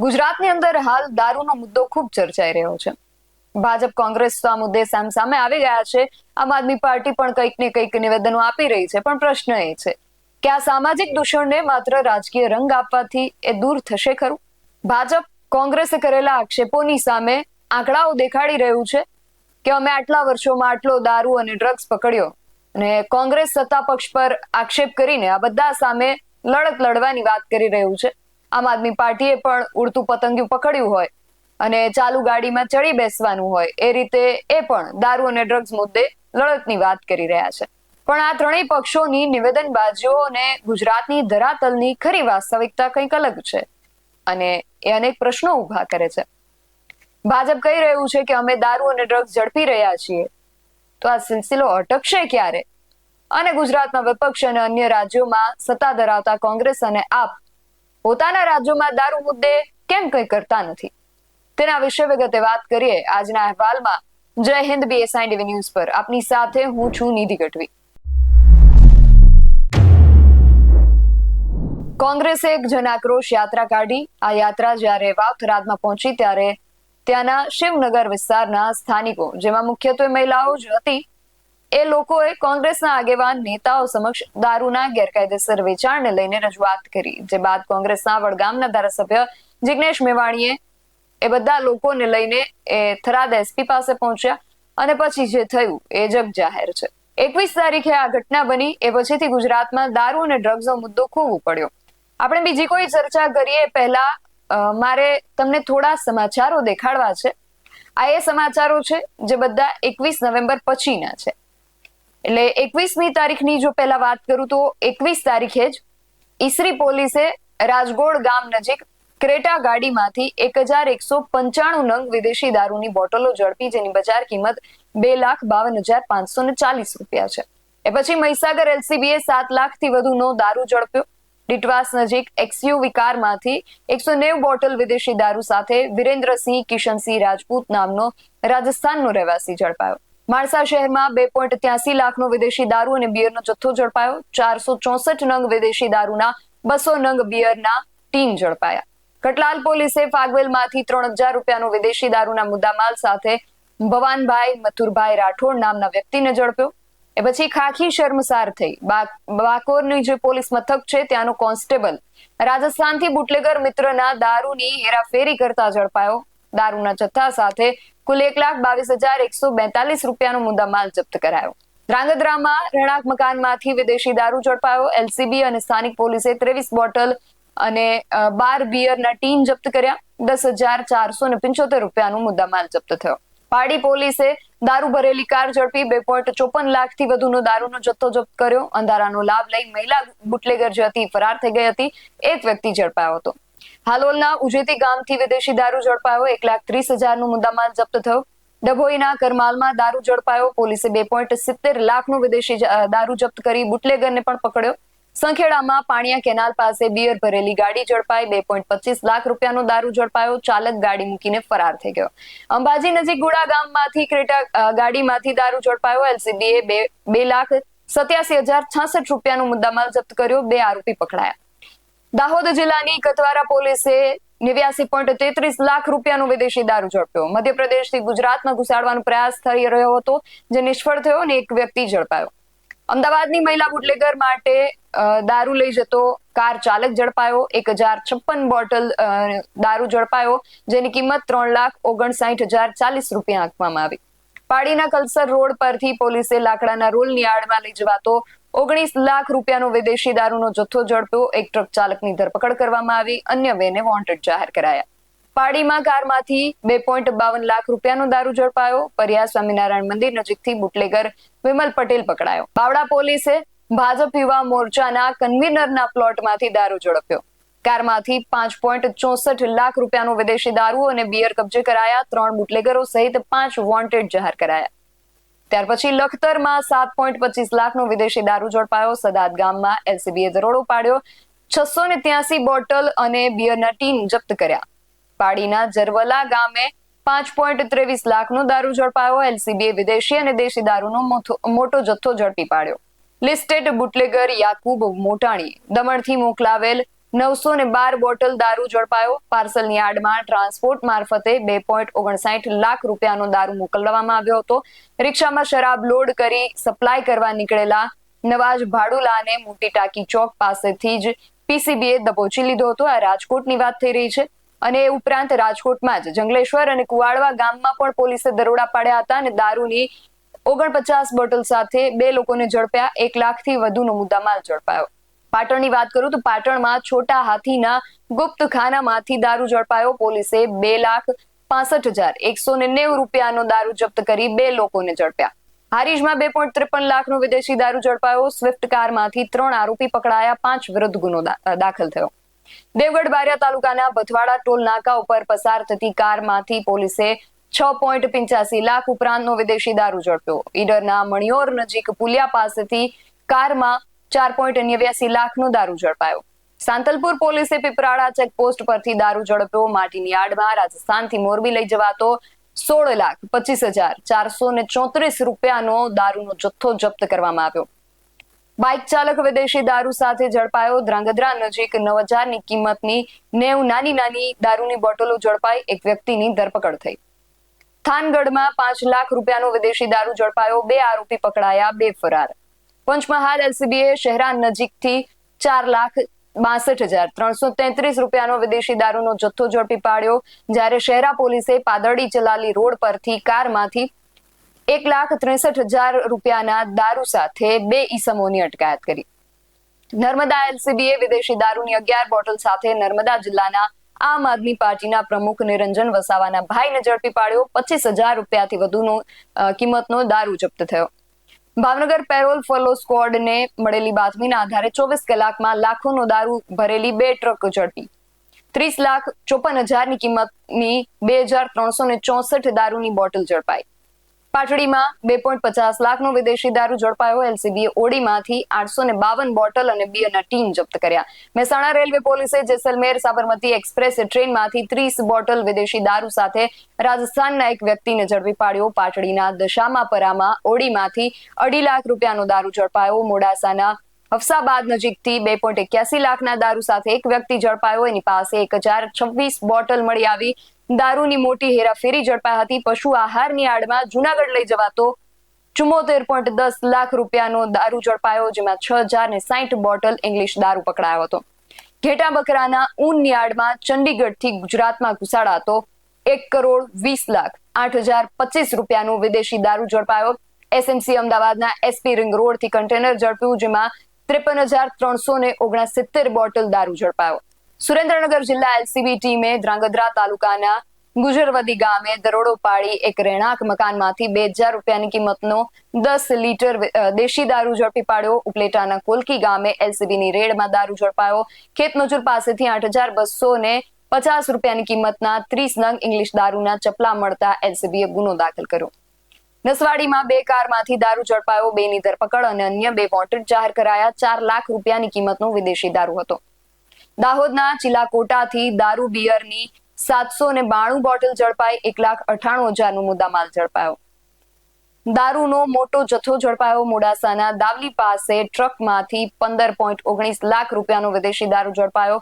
ગુજરાતની અંદર હાલ દારૂનો મુદ્દો ખૂબ ચર્ચાઈ રહ્યો છે. ભાજપ કોંગ્રેસ તો આ મુદ્દે સામે આવી ગયા છે. આમ આદમી પાર્ટી પણ કંઈક ને કંઈક નિવેદનો આપી રહી છે. પણ પ્રશ્ન એ છે કે આ સામાજિક દૂષણને માત્ર રાજકીય રંગ આપવાથી એ દૂર થશે ખરું? ભાજપ કોંગ્રેસે કરેલા આક્ષેપોની સામે આંકડાઓ દેખાડી રહ્યું છે કે અમે આટલા વર્ષોમાં આટલો દારૂ અને ડ્રગ્સ પકડ્યો, અને કોંગ્રેસ સત્તા પક્ષ પર આક્ષેપ કરીને આ બધા સામે લડત લડવાની વાત કરી રહ્યું છે. આમ આદમી પાર્ટીએ પણ ઉડતું પતંગિયું પકડ્યું હોય અને ચાલુ ગાડીમાં ચડી બેસવાનું હોય એ રીતે એ પણ દારૂ અને ડ્રગ્સ મુદ્દે લડતની વાત કરી રહ્યા છે. પણ આ ત્રણેય પક્ષોની નિવેદનબાજીઓ અને ગુજરાતની ધરાતલની ખરી વાસ્તવિકતા કંઈક અલગ છે અને એ અનેક પ્રશ્નો ઉભા કરે છે. ભાજપ કહી રહ્યું છે કે અમે દારૂ અને ડ્રગ્સ ઝડપી રહ્યા છીએ, તો આ સિલસિલો અટકશે ક્યારે? અને ગુજરાતના વિપક્ષ અને અન્ય રાજ્યોમાં સત્તા ધરાવતા કોંગ્રેસ અને આપ પોતાના રાજ્યોમાં દારૂ મુદ્દે કેમ કંઈ કરતા નથી? તેના વિશે વિગતે વાત કરીએ આજના અહેવાલમાં. જય હિન્દ BSI TV ન્યૂઝ પર આપની સાથે હું છું નિધિ ગઢવી. કોંગ્રેસે એક જન આક્રોશ યાત્રા કાઢી. આ યાત્રા જ્યારે વાવ થરાદમાં પહોંચી ત્યારે ત્યાંના શિવનગર વિસ્તારના સ્થાનિકો, જેમાં મુખ્યત્વે મહિલાઓ જ હતી, એ લોકોએ કોંગ્રેસના આગેવાન નેતાઓ સમક્ષ દારૂના ગેરકાયદેસર વેચાણને લઈને રજૂઆત કરી. જે બાદ કોંગ્રેસના વડગામના ધારાસભ્ય જિગ્નેશ મેવાણીએ એ બધા લોકોને લઈને એ થરાદ SP પાસે પહોંચ્યા અને પછી જે થયું એ જગ જાહેર છે. 21 તારીખે આ ઘટના બની. એ પછીથી ગુજરાતમાં દારૂ અને ડ્રગ્સનો મુદ્દો ખૂબ ઉપડ્યો. આપણે બીજી કોઈ ચર્ચા કરીએ પહેલા મારે તમને થોડા સમાચારો દેખાડવા છે. આ એ સમાચારો છે જે બધા 21 નવેમ્બર પછીના છે. એટલે 21મી તારીખની જો પહેલા વાત કરું તો 21 તારીખે જ ઈસરી પોલીસે રાજગોળ ગામ નજીક ક્રેટા ગાડીમાંથી 1195 નંગ વિદેશી દારૂની બોટલો ઝડપી, જેની બજાર કિંમત 2,52,540 રૂપિયા છે. એ પછી મહીસાગર LCBએ 7 લાખથી વધુનો દારૂ ઝડપ્યો. ડીટવાસ નજીક XUV કારમાંથી 190 બોટલ વિદેશી દારૂ સાથે વિરેન્દ્રસિંહ કિશનસિંહ રાજપૂત નામનો રાજસ્થાનનો રહેવાસી ઝડપાયો. માણસા શહેરમાં 2.83 લાખનો વિદેશી દારૂ અને બિયરનો જથ્થો ઝડપાયો. 464 નંગ વિદેશી દારૂના 200 નંગ બિયરના ટીન ઝડપાયા. કટલાલ પોલીસે ફાગવેલમાંથી 3,000 રૂપિયાનો વિદેશી દારૂના મુદ્દામાલ સાથે ભવાનભાઈ મથુરભાઈ રાઠોડ નામના વ્યક્તિને ઝડપ્યો. એ પછી ખાખી શર્મસાર થઈ બાકોરની જે પોલીસ મથક છે ત્યાંનો કોન્સ્ટેબલ રાજસ્થાનથી બુટલેગર મિત્રના દારૂની હેરાફેરી કરતા ઝડપાયો. દારૂના જથ્થા સાથે કુલ 1,22,142 રૂપિયાનો મુદ્દામાલ જપ્ત કરાયો. ધ્રાંગધ્રામાં રહેણાંક મકાનમાંથી વિદેશી દારૂ ઝડપાયો. LCB અને સ્થાનિક પોલીસે 23 બોટલ અને 12 બિયરના ટીન જપ્ત કર્યા. 10,475 રૂપિયાનો મુદ્દામાલ જપ્ત થયો. પાડી પોલીસે દારૂ ભરેલી કાર ઝડપી 2.54 લાખથી વધુનો દારૂનો જથ્થો જપ્ત કર્યો. અંધારાનો લાભ લઈ મહિલા બુટલેગર જે હતી ફરાર થઈ ગઈ હતી. એક વ્યક્તિ ઝડપાયો હતો. હાલોલના ઉજેતી ગામથી વિદેશી દારૂ ઝડપાયો. 1,30,000નો મુદ્દામાલ જપ્ત થયો. ડભોઈના કરમાલમાં દારૂ ઝડપાયો. પોલીસે 2.70 લાખનો વિદેશી દારૂ જપ્ત કરી બુટલેગરને પણ પકડ્યો. સંખેડામાં પાણીયા કેનાલ પાસે બિયર ભરેલી ગાડી ઝડપાઈ. 2.25 લાખ રૂપિયાનો દારૂ ઝડપાયો. ચાલક ગાડી મૂકીને ફરાર થઈ ગયો. અંબાજી નજીક ગુડા ગામમાંથી ક્રેટા ગાડીમાંથી દારૂ ઝડપાયો. LCBએ 2,87,066 રૂપિયાનો મુદ્દામાલ જપ્ત કર્યો. 2 આરોપી પકડાયા. દાહોદ જિલ્લાની કતવારા પોલીસે 89.33 લાખ રૂપિયાનો વિદેશી દારૂ ઝડપ્યો. મધ્યપ્રદેશથી ગુજરાતમાં ઘુસાડવાનો પ્રયાસ થઈ રહ્યો હતો, જે નિષ્ફળ થયો અને એક વ્યક્તિ ઝડપાયો. અમદાવાદની મહિલા બુટલેગર માટે દારૂ લઈ જતો કાર ચાલક ઝડપાયો. 1,056 બોટલ દારૂ ઝડપાયો, જેની કિંમત 3,59,040 રૂપિયા આંકવામાં આવી. પાડીના કલસર રોડ પરથી પોલીસે લાકડાના રોલની આડમાં લઈ જવાતો 19 લાખ રૂપિયાનો વિદેશી દારૂનો જથ્થો ઝડપ્યો. એક ટ્રક ચાલકની ધરપકડ કરવામાં આવી. અન્ય બેને વોન્ટેડ જાહેર કરાયા. પાડીમાં કારમાંથી 2.52 લાખ રૂપિયાનો દારૂ ઝડપાયો. પરિયા સ્વામિનારાયણ મંદિર નજીકથી બુટલેગર વિમલ પટેલ પકડાયો. બાવડા પોલીસે ભાજપ યુવા મોરચાના કન્વીનરના પ્લોટમાંથી દારૂ ઝડપ્યો. કારમાંથી 5.64 લાખ રૂપિયાનો વિદેશી દારૂ અને બિયર કબજે કરાયા. 3 બુટલેગરો સહિત 5 વોન્ટેડ જાહેર કરાયા. ત્યાર પછી લખતરમાં 7.25 લાખનો વિદેશી દારૂ ઝડપાયો. સદાદ ગામમાં LCBએ દરોડો પાડ્યો. 683 બોટલ અને બિયરના ટીન જપ્ત કર્યા. પાડીના જરવલા ગામે 5.23 લાખનો દારૂ ઝડપાયો. LCBએ વિદેશી અને દેશી દારૂનો મોટો જથ્થો ઝડપી પાડ્યો. Listed bootlegger Yakub Motani દમણથી મોકલાવેલ 912 bottle દારૂ ઝડપાયો. પાર્સલની આડમાં ટ્રાન્સપોર્ટ મારફતે 2.59 લાખ રૂપિયાનો દારૂ મોકલવામાં આવ્યો હતો. રિક્ષામાં શરાબ લોડ કરી સપ્લાય કરવા નીકળેલા નવાજ ભાડુલાને મોટી ટાંકી ચોક પાસેથી જ પીસીબીએ દબોચી લીધો હતો. આ રાજકોટની વાત થઈ રહી છે. અને એ ઉપરાંત રાજકોટમાં જ જંગલેશ્વર અને કુવાડવા ગામમાં પણ પોલીસે દરોડા પાડ્યા હતા અને દારૂની 49 બોટલ સાથે 2 લોકોને ઝડપ્યા. 1 લાખથી વધુનો મુદ્દામાલ ઝડપાયો. પાટણની વાત કરું તો પાટણમાં છોટા હાથીના ગુપ્ત ખાનામાંથી દારૂ ઝડપાયો. પોલીસે 2,65,190 રૂપિયાનો દારૂ જપ્ત કરી 2 લોકોને ઝડપ્યા. હારીજમાં 2.53 લાખનો વિદેશી દારૂ ઝડપાયો. સ્વિફ્ટ કારમાંથી 3 આરોપી પકડાયા. 5 વિરુદ્ધ ગુનો દાખલ થયો. દેવગઢ બારિયા તાલુકાના ભથવાડા ટોલ નાકા ઉપર પસાર થતી કારમાંથી પોલીસે 6.85 લાખ ઉપરાંતનો વિદેશી દારૂ ઝડપ્યો. ઈડરના મણિયોર નજીક પુલિયા પાસેથી કારમાં 4.89 લાખનો દારૂ ઝડપાયો. સાંતલપુર પોલીસે પીપરાળા ચેકપોસ્ટ પરથી દારૂ ઝડપ્યો. માટીની આડમાં રાજસ્થાનથી મોરબી લઈ જવાતો 16,25,434 રૂપિયાનો દારૂનો જથ્થો જપ્ત કરવામાં આવ્યો. બાઇક ચાલક વિદેશી દારૂ સાથે ઝડપાયો. ધ્રાંગધ્રા નજીક 9,000ની કિંમતની 90 નાની દારૂની બોટલો ઝડપાઈ. એક વ્યક્તિની ધરપકડ થઈ. થાનગઢમાં 5 લાખ રૂપિયાનો વિદેશી દારૂ ઝડપાયો. 2 આરોપી પકડાયા. 2 ફરાર. પંચમહાલ એલસીબીએ શહેરા નજીકથી 4,62,333 રૂપિયાનો વિદેશી દારૂનો જથ્થો ઝડપી પાડ્યો. જ્યારે શહેરા પોલીસે પાદરડી ચલાલી રોડ પરથી કારમાંથી 1,63,000 રૂપિયાના દારૂ સાથે 2 ઈસમોની અટકાયત કરી. નર્મદા એલસીબીએ વિદેશી દારૂની 11 બોટલ સાથે નર્મદા જિલ્લાના આમ આદમી પાર્ટીના પ્રમુખ નિરંજન વસાવાના ભાઈને ઝડપી પાડ્યો. 25,000 રૂપિયાથી વધુનો કિંમતનો દારૂ જપ્ત થયો. ભાવનગર પેરોલ ફોલો સ્ક્વોડને મળેલી બાતમીના આધારે 24 કલાકમાં લાખોનો દારૂ ભરેલી 2 ટ્રક ઝડપી. 30,54,000ની કિંમતની 2,364 દારૂની બોટલ ઝડપાઈ. પાટડીમાં 2.50 લાખનો વિદેશી દારૂ ઝડપાયો. એલસીબીએ ઓડીમાંથી 852 બોટલ અને બિયરના ટીન જપ્ત કર્યા. મહેસાણા રેલવે પોલીસે જેસલમેર સાબરમતી એક્સપ્રેસ ટ્રેનમાંથી 30 બોટલ વિદેશી દારૂ સાથે રાજસ્થાનના એક વ્યક્તિને ઝડપી પાડ્યો. પાટડીના દશામાપરામાં ઓડીમાંથી 2.5 લાખ રૂપિયાનો દારૂ ઝડપાયો. મોડાસાના હફસાબાદ નજીકથી 2.81 લાખના દારૂ સાથે એક વ્યક્તિ ઝડપાયો. એની પાસે 1,026 બોટલ મળી આવી. દારૂની મોટી હેરાફેરી ઝડપાઈ હતી. પશુ આહારની આડમાં જુનાગઢ લઈ જવાતો 74.10 લાખ રૂપિયાનો દારૂ ઝડપાયો. જેમાં 6,060 બોટલ ઇંગ્લિશ દારૂ પકડાયો હતો. ઘેટા બકરાના ઊનની આડમાં ચંડીગઢથી ગુજરાતમાં ઘુસાડાતો 1,20,08,025 રૂપિયાનો વિદેશી દારૂ ઝડપાયો. એસએમસી અમદાવાદના એસપી રિંગ રોડથી કન્ટેનર ઝડપ્યું. જેમાં 53,369 બોટલ દારૂ ઝડપાયો. સુરેન્દ્રનગર જિલ્લા એલસીબી ટીમે ધ્રાંગધ્રા તાલુકાના ગુજરવદી ગામે દરોડો પાડી એક રહેણાંક મકાનમાંથી 2,000 રૂપિયાની કિંમતનો 10 લીટર દેશી દારૂ ઝડપી પાડ્યો. ઉપલેટાના કોલકી ગામે એલસીબીની રેડમાં દારૂ ઝડપાયો. ખેતમજૂર પાસેથી 8,250 રૂપિયાની કિંમતના 30 નંગ ઇંગ્લિશ દારૂના ચપલા મળતા એલસીબીએ ગુનો દાખલ કર્યો. નસવાડીમાં 2 કારમાંથી દારૂ ઝડપાયો. 2ની ધરપકડ અને અન્ય 2 વોન્ટેડ જાહેર કરાયા. 4 લાખ રૂપિયાની કિંમતનો વિદેશી દારૂ હતો. દાહોદના ચિલાકોટાથી દારૂ બિયરની 792 બોટલ ઝડપાઈ. 1,98,000નો મુદ્દામાલ ઝડપાયો. દારૂનો મોટો જથ્થો ઝડપાયો. મોડાસાના દાવલી પાસે ટ્રકમાંથી 15.19 લાખ રૂપિયાનો વિદેશી દારૂ ઝડપાયો.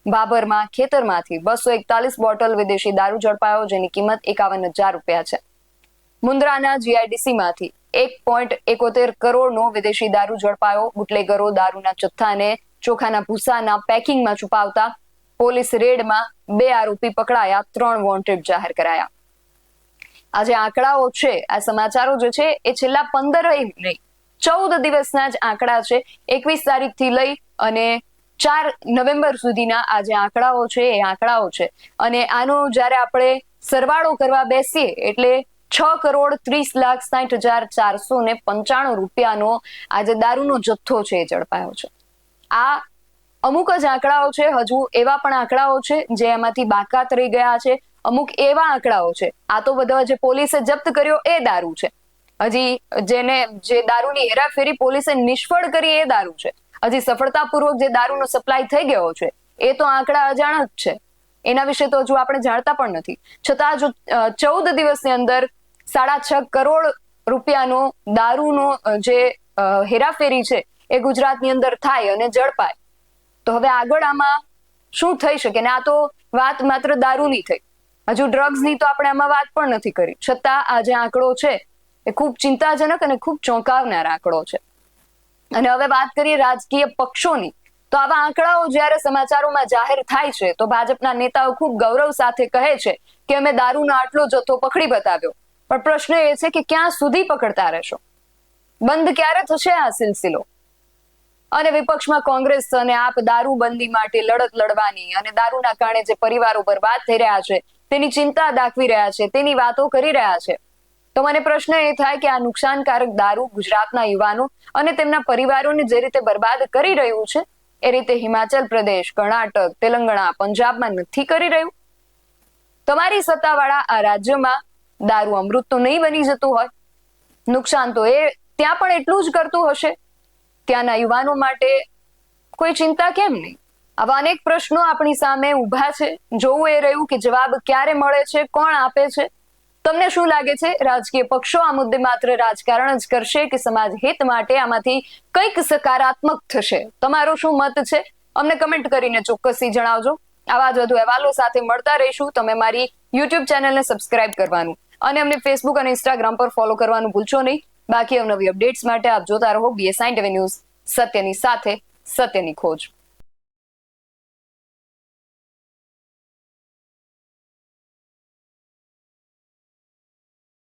બાબરમાં ખેતરમાંથી 241 બોટલ વિદેશી દારૂ ઝડપાયો. જેની કિંમત 51,000 રૂપિયા છે. મુન્દ્રાના જીઆઈડીસીમાંથી 1.71 કરોડનો વિદેશી દારૂ ઝડપાયો. બુટલેગરો દારૂના જથ્થાને ચોખાના ભૂસાના પેકિંગમાં છુપાવતા પોલીસ રેડમાં 2 આરોપી પકડાયા. 3 વોન્ટેડ જાહેર કરાયા. આ જે આંકડાઓ છે, આ સમાચારો જે છે એ છેલ્લા 14 દિવસના જ આંકડા છે. 21 તારીખથી લઈ અને 4 નવેમ્બર સુધીના આ જે આંકડાઓ છે એ આંકડાઓ છે. અને આનો જ્યારે આપણે સરવાળો કરવા બેસીએ એટલે 6,30,60,495 રૂપિયાનો આ જે દારૂનો જથ્થો છે એ ઝડપાયો છે. આ અમુક જ આંકડાઓ છે. હજુ એવા પણ આંકડાઓ છે જે એમાંથી બાકાત રહી ગયા છે. અમુક એવા આંકડાઓ છે. આ તો બધા જે પોલીસે જપ્ત કર્યો એ દારૂ છે. હજી જે દારૂની હેરાફેરી પોલીસે નિષ્ફળ કરી એ દારૂ છે. હજી સફળતાપૂર્વક જે દારૂનો સપ્લાય થઈ ગયો છે એ તો આંકડા અજાણ જ છે. એના વિશે તો હજુ આપણે જાણતા પણ નથી. છતાં જો 14 દિવસની અંદર 6.5 કરોડ રૂપિયાનો દારૂનો જે હેરાફેરી છે એ ગુજરાતની અંદર થાય અને ઝડપાય તો હવે આગળ આમાં શું થઈ શકે? ને આ તો વાત માત્ર દારૂની થઈ, હજુ ડ્રગ્સની તો આપણે આમાં વાત પણ નથી કરી. છતાં આ જે આંકડો છે એ ખૂબ ચિંતાજનક અને ખૂબ ચોંકાવનાર આંકડો છે. અને હવે વાત કરીએ રાજકીય પક્ષોની, તો આવા આંકડાઓ જ્યારે સમાચારોમાં જાહેર થાય છે તો ભાજપના નેતાઓ ખૂબ ગૌરવ સાથે કહે છે કે અમે દારૂનો આટલો જથ્થો પકડી બતાવ્યો. પણ પ્રશ્ન એ છે કે ક્યાં સુધી પકડતા રહેશો? બંધ ક્યારે થશે આ સિલસિલો? અને વિપક્ષમાં કોંગ્રેસ અને આપ દારૂબંધી માટે લડત લડવાની અને દારૂના કારણે જે પરિવારો બરબાદ થઈ રહ્યા છે તેની ચિંતા દાખવી રહ્યા છે, તેની વાતો કરી રહ્યા છે. તો મને પ્રશ્ન એ થાય કે આ નુકસાનકારક દારૂ ગુજરાતના યુવાનો અને તેમના પરિવારોને જે રીતે બરબાદ કરી રહ્યું છે એ રીતે હિમાચલ પ્રદેશ, કર્ણાટક, તેલંગાણા, પંજાબમાં નથી કરી રહ્યું. તમારી સત્તાવાળા આ રાજ્યમાં દારૂ અમૃત તો નહીં બની જતું હોય. નુકસાન તો એ ત્યાં પણ એટલું જ કરતું હશે. ત્યાંના યુવાનો માટે કોઈ ચિંતા કેમ નહીં? આવા અનેક પ્રશ્નો આપણી સામે ઉભા છે. જોવું એ રહ્યું કે જવાબ ક્યારે મળે છે, કોણ આપે છે. તમને શું લાગે છે, રાજકીય પક્ષો આ મુદ્દે માત્ર રાજકારણ જ કરશે કે સમાજ હિત માટે આમાંથી કંઈક સકારાત્મક થશે? તમારો શું મત છે? અમને કમેન્ટ કરીને ચોક્કસથી જણાવજો. આવા જ વધુ અહેવાલો સાથે મળતા રહીશું. તમે મારી યુટ્યુબ ચેનલને સબસ્ક્રાઇબ કરવાનું અને અમને ફેસબુક અને ઇન્સ્ટાગ્રામ પર ફોલો કરવાનું ભૂલશો નહીં. બાકી અવનવી અપડેટ્સ માટે આપ જોતા રહો BS9 ટીવી ન્યૂઝ, સત્યની સાથે સત્યની ખોજ.